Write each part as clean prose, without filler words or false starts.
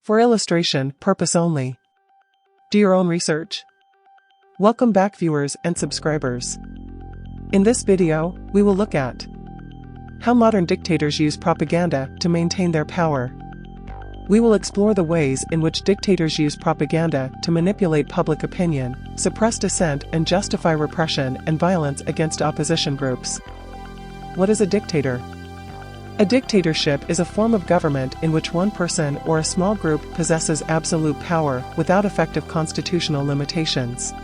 For illustration purpose only. Do your own research. Welcome back viewers and subscribers. In this video, we will look at how modern dictators use propaganda to maintain their power. We will explore the ways in which dictators use propaganda to manipulate public opinion, suppress dissent, and justify repression and violence against opposition groups. What is a dictator? A dictatorship is a form of government in which one person or a small group possesses absolute power without effective constitutional limitations.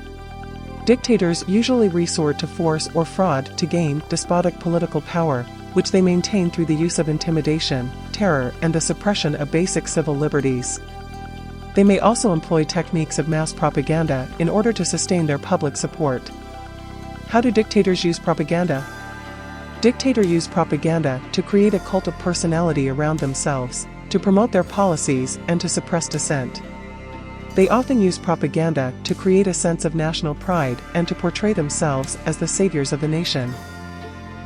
Dictators usually resort to force or fraud to gain despotic political power, which they maintain through the use of intimidation, terror, and the suppression of basic civil liberties. They may also employ techniques of mass propaganda in order to sustain their public support. How do dictators use propaganda? Dictators use propaganda to create a cult of personality around themselves, to promote their policies, and to suppress dissent. They often use propaganda to create a sense of national pride and to portray themselves as the saviors of the nation.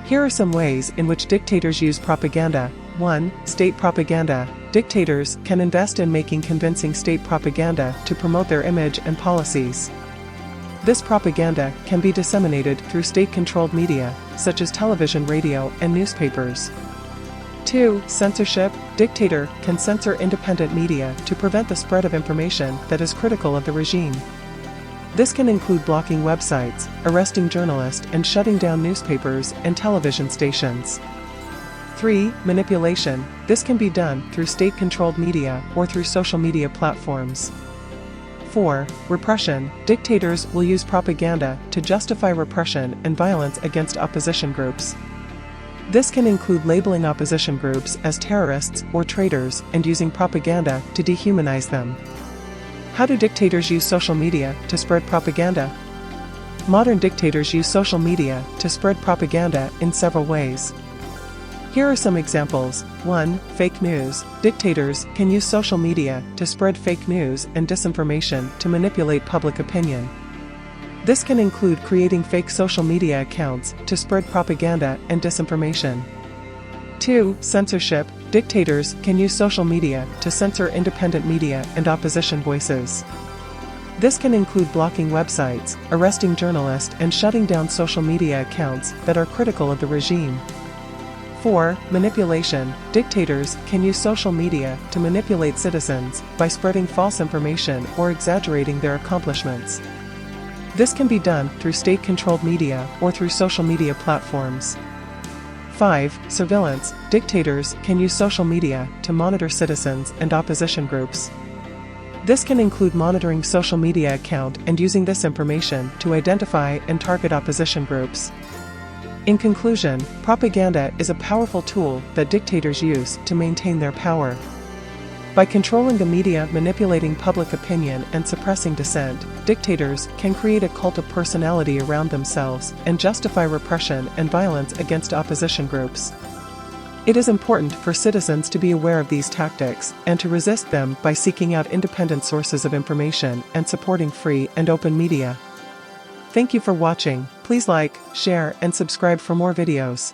Here are some ways in which dictators use propaganda. 1. State propaganda. Dictators can invest in making convincing state propaganda to promote their image and policies. This propaganda can be disseminated through state-controlled media, such as television, radio, and newspapers. 2. Censorship. Dictator can censor independent media to prevent the spread of information that is critical of the regime. This can include blocking websites, arresting journalists, and shutting down newspapers and television stations. 3. Manipulation. This can be done through state-controlled media or through social media platforms. 4. Repression. Dictators will use propaganda to justify repression and violence against opposition groups. This can include labeling opposition groups as terrorists or traitors and using propaganda to dehumanize them. How do dictators use social media to spread propaganda? Modern dictators use social media to spread propaganda in several ways. Here are some examples. 1. Fake news. Dictators can use social media to spread fake news and disinformation to manipulate public opinion. This can include creating fake social media accounts to spread propaganda and disinformation. 2. Censorship. Dictators can use social media to censor independent media and opposition voices. This can include blocking websites, arresting journalists, and shutting down social media accounts that are critical of the regime. 4. Manipulation. Dictators can use social media to manipulate citizens by spreading false information or exaggerating their accomplishments. This can be done through state-controlled media or through social media platforms. 5. Surveillance. Dictators can use social media to monitor citizens and opposition groups. This can include monitoring social media accounts and using this information to identify and target opposition groups. In conclusion, propaganda is a powerful tool that dictators use to maintain their power. By controlling the media, manipulating public opinion, and suppressing dissent, dictators can create a cult of personality around themselves and justify repression and violence against opposition groups. It is important for citizens to be aware of these tactics and to resist them by seeking out independent sources of information and supporting free and open media. Thank you for watching. Please like, share, and subscribe for more videos.